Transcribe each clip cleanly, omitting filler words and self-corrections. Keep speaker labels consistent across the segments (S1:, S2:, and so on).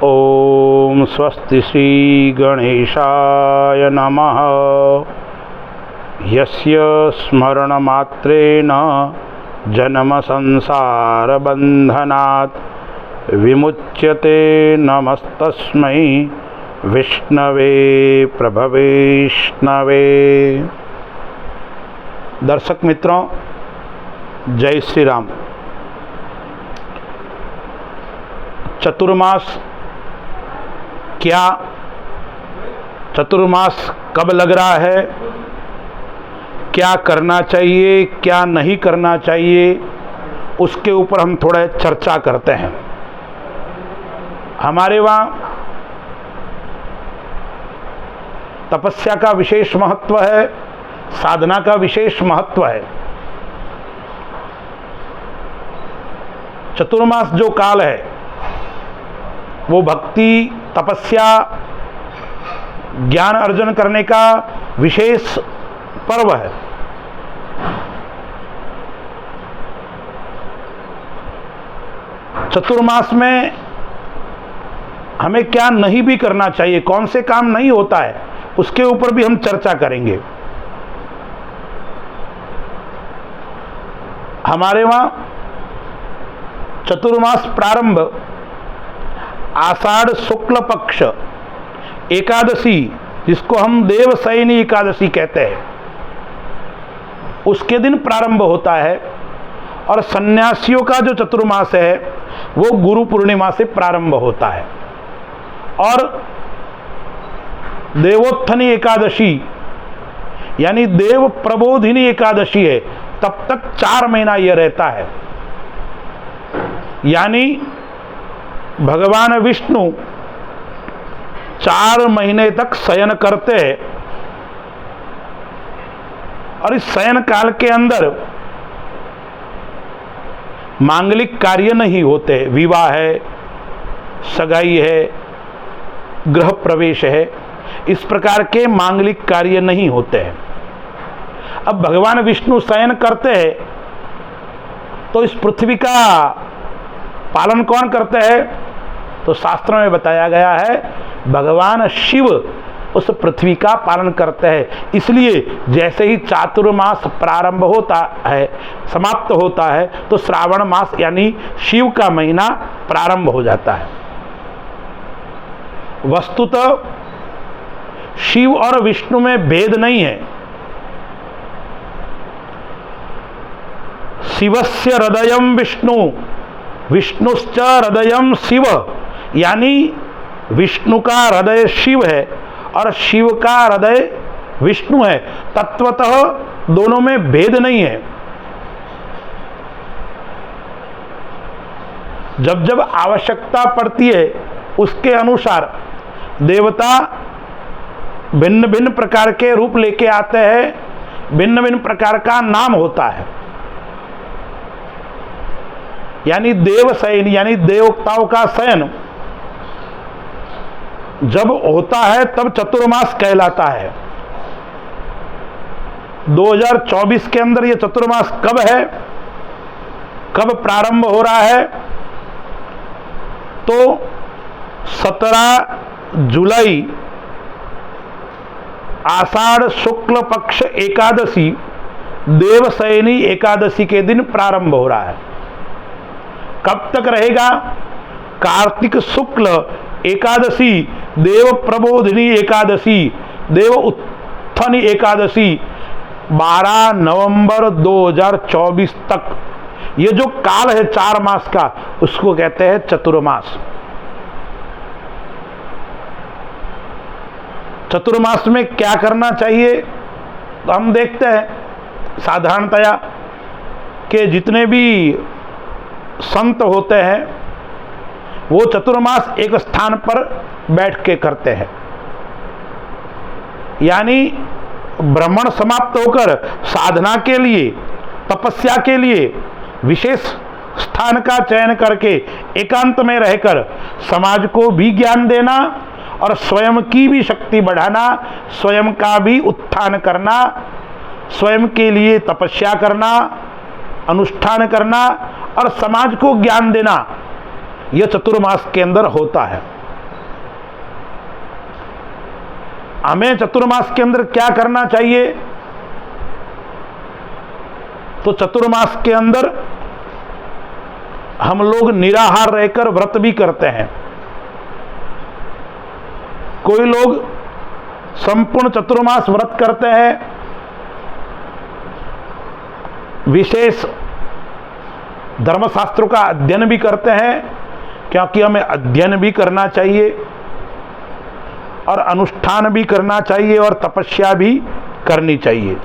S1: ओम स्वस्ति श्री गणेशाय नमः। यस्य स्मरणमात्रेण जन्म संसार बंधनात् विमुच्यते नमस्तस्मै विष्णवे प्रभवेष्णवे। दर्शक मित्रों, जय श्री राम। चतुर्मास क्या, चतुर्मास कब लग रहा है, क्या करना चाहिए क्या नहीं करना चाहिए, उसके ऊपर हम थोड़ा चर्चा करते हैं। हमारे वहाँ तपस्या का विशेष महत्व है, साधना का विशेष महत्व है। चतुर्मास जो काल है वो भक्ति, तपस्या, ज्ञान अर्जन करने का विशेष पर्व है। चतुर्मास में हमें क्या नहीं भी करना चाहिए, कौन से काम नहीं होता है, उसके ऊपर भी हम चर्चा करेंगे। हमारे वहां चतुर्मास प्रारंभ आषाढ़ शुक्ल पक्ष एकादशी, जिसको हम देवशयनी एकादशी कहते हैं, उसके दिन प्रारंभ होता है। और सन्यासियों का जो चतुर्मास है वो गुरु पूर्णिमा से प्रारंभ होता है। और देवोत्थनी एकादशी यानी देव प्रबोधिनी एकादशी है, तब तक 4 महीना यह रहता है। यानी भगवान विष्णु 4 महीने तक शयन करते हैं। और इस शयन काल के अंदर मांगलिक कार्य नहीं होते, विवाह है, सगाई है, गृह प्रवेश है, इस प्रकार के मांगलिक कार्य नहीं होते हैं। अब भगवान विष्णु शयन करते हैं तो इस पृथ्वी का पालन कौन करते हैं? तो शास्त्रों में बताया गया है भगवान शिव उस पृथ्वी का पालन करते हैं। इसलिए जैसे ही चातुर्मास प्रारंभ होता है, समाप्त होता है, तो श्रावण मास यानी शिव का महीना प्रारंभ हो जाता है। वस्तुतः शिव और विष्णु में भेद नहीं है। शिवस्य हृदयं विष्णु विष्णुश्च हृदयं शिव, यानी विष्णु का हृदय शिव है और शिव का हृदय विष्णु है। तत्वतः दोनों में भेद नहीं है। जब जब आवश्यकता पड़ती है उसके अनुसार देवता भिन्न भिन्न प्रकार के रूप लेके आते हैं, भिन्न भिन्न प्रकार का नाम होता है। यानी देव शयन यानी देवताओं का शयन जब होता है तब चतुर्मास कहलाता है। 2024 के अंदर ये चतुर्मास कब है, कब प्रारंभ हो रहा है? तो 17 जुलाई आषाढ़ शुक्ल पक्ष एकादशी देवशयनी एकादशी के दिन प्रारंभ हो रहा है। कब तक रहेगा? कार्तिक शुक्ल एकादशी, देव प्रबोधिनी एकादशी, देव उत्थानी एकादशी 12 नवंबर 2024 तक। ये जो काल है 4 मास का, उसको कहते हैं चतुर्मास। चतुर्मास में क्या करना चाहिए? तो हम देखते हैं साधारणतया कि जितने भी संत होते हैं वो चतुर्मास एक स्थान पर बैठ के करते हैं। यानी भ्रमण समाप्त होकर साधना के लिए, तपस्या के लिए विशेष स्थान का चयन करके एकांत में रहकर समाज को भी ज्ञान देना और स्वयं की भी शक्ति बढ़ाना, स्वयं का भी उत्थान करना, स्वयं के लिए तपस्या करना, अनुष्ठान करना और समाज को ज्ञान देना, यह चतुर्मास के अंदर होता है। हमें चतुर्मास के अंदर क्या करना चाहिए? तो चतुर्मास के अंदर हम लोग निराहार रहकर व्रत भी करते हैं। कोई लोग संपूर्ण चतुर्मास व्रत करते हैं, विशेष धर्मशास्त्रों का अध्ययन भी करते हैं, क्योंकि हमें अध्ययन भी करना चाहिए और अनुष्ठान भी करना चाहिए और तपस्या भी करनी चाहिए,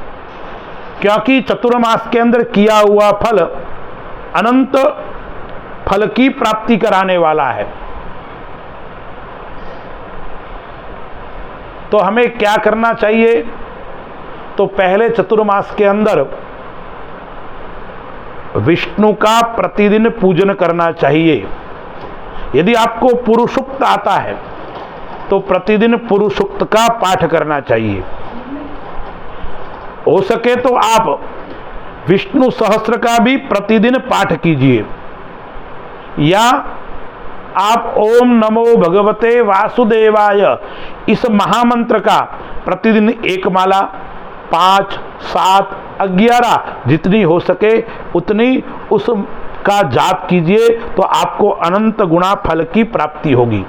S1: क्योंकि चतुर्मास के अंदर किया हुआ फल अनंत फल की प्राप्ति कराने वाला है। तो हमें क्या करना चाहिए? तो पहले चतुर्मास के अंदर विष्णु का प्रतिदिन पूजन करना चाहिए। यदि आपको पुरुषोक्त आता है तो प्रतिदिन पुरुषोक्त का पाठ करना चाहिए। हो सके तो आप विष्णु सहस्त्र का भी प्रतिदिन पाठ कीजिए, या आप ओम नमो भगवते वासुदेवाय इस महामंत्र का प्रतिदिन एक माला 5, 7, 11 जितनी हो सके उतनी उसका जाप कीजिए, तो आपको अनंत गुणा फल की प्राप्ति होगी।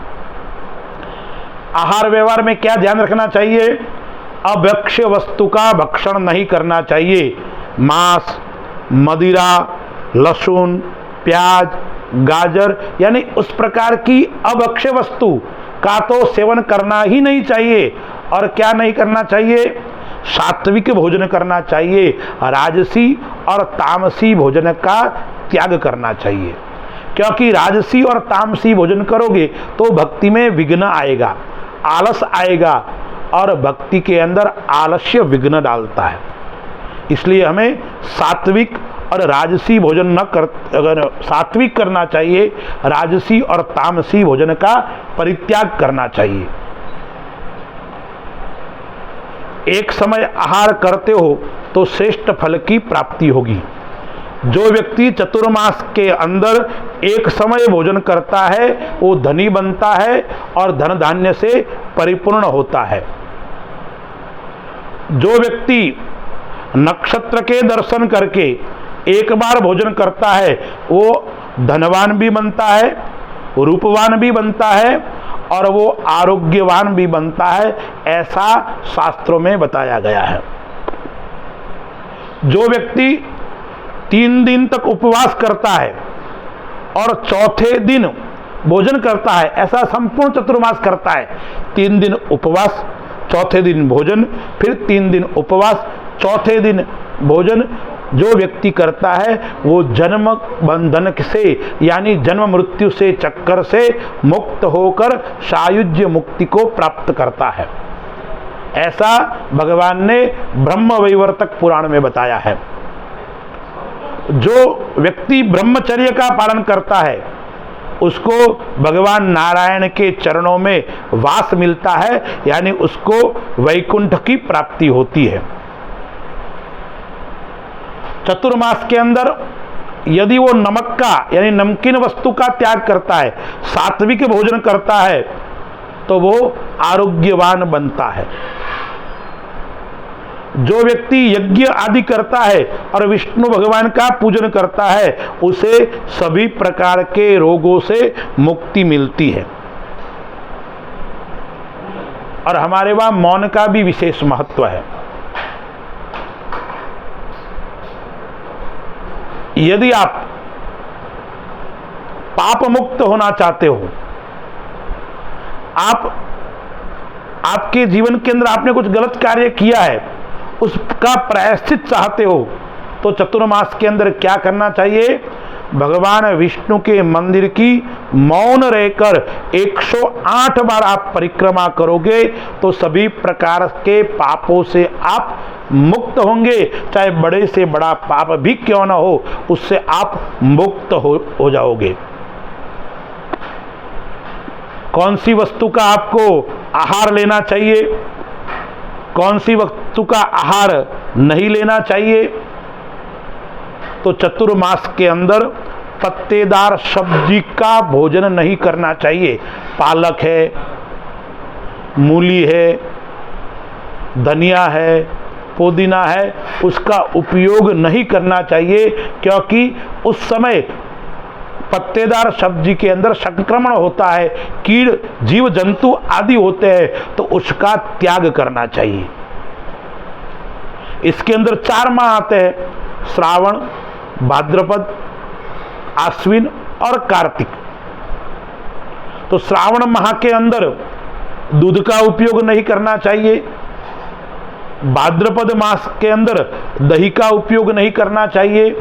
S1: आहार व्यवहार में क्या ध्यान रखना चाहिए? अभक्ष्य वस्तु का भक्षण नहीं करना चाहिए। मांस, मदिरा, लहसुन, प्याज, गाजर यानी उस प्रकार की अभक्ष्य वस्तु का तो सेवन करना ही नहीं चाहिए। और क्या नहीं करना चाहिए? सात्विक भोजन करना चाहिए। राजसी और तामसी भोजन का त्याग करना चाहिए, क्योंकि राजसी और तामसी भोजन करोगे तो भक्ति में विघ्न आएगा, आलस आएगा, और भक्ति के अंदर आलस्य विघ्न डालता है। इसलिए हमें सात्विक और राजसी भोजन न कर, अगर सात्विक करना चाहिए, राजसी और तामसी भोजन का परित्याग करना चाहिए। एक समय आहार करते हो तो श्रेष्ठ फल की प्राप्ति होगी। जो व्यक्ति चतुर्मास के अंदर एक समय भोजन करता है वो धनी बनता है और धन धान्य से परिपूर्ण होता है। जो व्यक्ति नक्षत्र के दर्शन करके एक बार भोजन करता है वो धनवान भी बनता है, रूपवान भी बनता है और वो आरोग्यवान भी बनता है, ऐसा शास्त्रों में बताया गया है। जो व्यक्ति 3 दिन तक उपवास करता है और चौथे दिन भोजन करता है, ऐसा संपूर्ण चतुर्मास करता है। 3 दिन उपवास, चौथे दिन भोजन, फिर 3 दिन उपवास, चौथे दिन भोजन, जो व्यक्ति करता है वो जन्म बंधन से यानी जन्म मृत्यु से चक्कर से मुक्त होकर सायुज्य मुक्ति को प्राप्त करता है। ऐसा भगवान ने ब्रह्म वैवर्तक पुराण में बताया है। जो व्यक्ति ब्रह्मचर्य का पालन करता है उसको भगवान नारायण के चरणों में वास मिलता है, यानी उसको वैकुंठ की प्राप्ति होती है। चतुर्मास के अंदर यदि वो नमक का यानी नमकीन वस्तु का त्याग करता है, सात्विक भोजन करता है, तो वो आरोग्यवान बनता है। जो व्यक्ति यज्ञ आदि करता है और विष्णु भगवान का पूजन करता है उसे सभी प्रकार के रोगों से मुक्ति मिलती है। और हमारे वहां मौन का भी विशेष महत्व है। यदि आप पाप मुक्त होना चाहते हो, आपके जीवन के अंदर आपने कुछ गलत कार्य किया है, उसका प्रायश्चित चाहते हो, तो चतुर्मास के अंदर क्या करना चाहिए? भगवान विष्णु के मंदिर की मौन रहकर 108 बार आप परिक्रमा करोगे तो सभी प्रकार के पापों से आप मुक्त होंगे। चाहे बड़े से बड़ा पाप भी क्यों ना हो, उससे आप मुक्त हो जाओगे। कौन सी वस्तु का आपको आहार लेना चाहिए, कौन सी वस्तु का आहार नहीं लेना चाहिए? तो चतुर्मास के अंदर पत्तेदार सब्जी का भोजन नहीं करना चाहिए। पालक है, मूली है, धनिया है, पुदीना है, उसका उपयोग नहीं करना चाहिए, क्योंकि उस समय पत्तेदार सब्जी के अंदर संक्रमण होता है, कीड़ जीव जंतु आदि होते हैं, तो उसका त्याग करना चाहिए। इसके अंदर 4 माह आते हैं, श्रावण, भाद्रपद, आश्विन और कार्तिक। तो श्रावण माह के अंदर दूध का उपयोग नहीं करना चाहिए, भाद्रपद मास के अंदर दही का उपयोग नहीं करना चाहिए,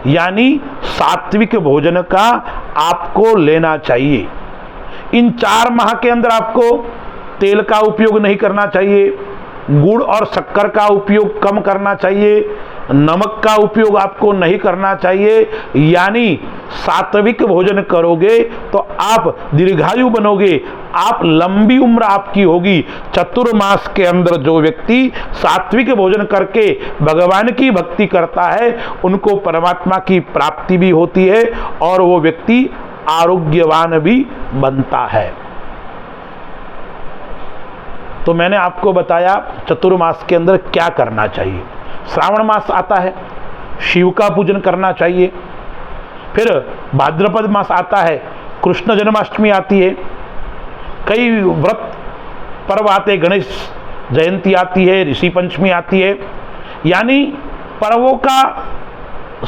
S1: यानी सात्विक भोजन का आपको लेना चाहिए। इन 4 माह के अंदर आपको तेल का उपयोग नहीं करना चाहिए, गुड़ और शक्कर का उपयोग कम करना चाहिए, नमक का उपयोग आपको नहीं करना चाहिए, यानी सात्विक भोजन करोगे तो आप दीर्घायु बनोगे, आप लंबी उम्र आपकी होगी। चतुर्मास के अंदर जो व्यक्ति सात्विक भोजन करके भगवान की भक्ति करता है, उनको परमात्मा की प्राप्ति भी होती है और वो व्यक्ति आरोग्यवान भी बनता है। तो मैंने आपको बताया चतुर्मास के अंदर क्या करना चाहिए। श्रावण मास आता है, शिव का पूजन करना चाहिए। फिर भाद्रपद मास आता है, कृष्ण जन्माष्टमी आती है, कई व्रत पर्व आते, गणेश जयंती आती है, ऋषि पंचमी आती है, यानी पर्वों का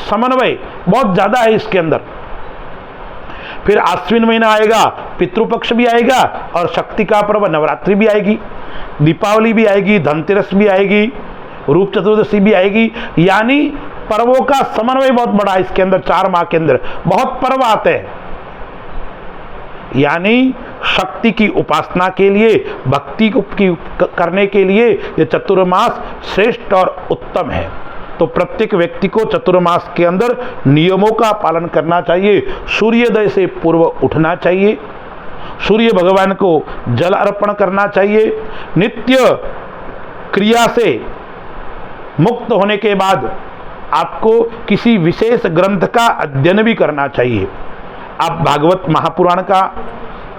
S1: समन्वय बहुत ज़्यादा है इसके अंदर। फिर आश्विन महीना आएगा, पितृपक्ष भी आएगा और शक्ति का पर्व नवरात्रि भी आएगी, दीपावली भी आएगी, धनतेरस भी आएगी, रूप चतुर्दशी भी आएगी, यानी पर्वों का समन्वय बहुत बड़ा है इसके अंदर। 4 माह के अंदर बहुत पर्व आते हैं, यानी शक्ति की उपासना के लिए, भक्ति की करने के लिए ये चतुर्मास श्रेष्ठ और उत्तम है। तो प्रत्येक व्यक्ति को चतुर्मास के अंदर नियमों का पालन करना चाहिए। सूर्योदय से पूर्व उठना चाहिए, सूर्य भगवान को जल अर्पण करना चाहिए, नित्य क्रिया से मुक्त होने के बाद आपको किसी विशेष ग्रंथ का अध्ययन भी करना चाहिए। आप भागवत महापुराण का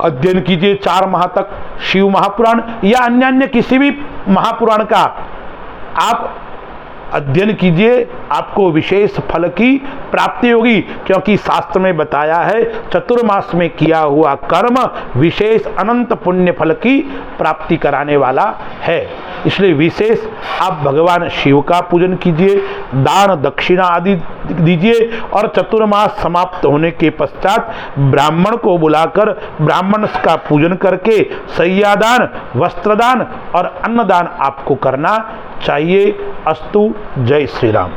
S1: अध्ययन कीजिए 4 माह तक, शिव महापुराण या अन्य किसी भी महापुराण का आप अध्ययन कीजिए, आपको विशेष फल की प्राप्ति होगी, क्योंकि शास्त्र में बताया है चतुर्मास में किया हुआ कर्म विशेष अनंत पुण्य फल की प्राप्ति कराने वाला है। इसलिए विशेष आप भगवान शिव का पूजन कीजिए, दान दक्षिणा आदि दीजिए और चतुर्मास समाप्त होने के पश्चात ब्राह्मण को बुलाकर ब्राह्मण का पूजन करके शय्यादान, वस्त्रदान और अन्नदान आपको करना चाहिए। अस्तु। जय श्री राम।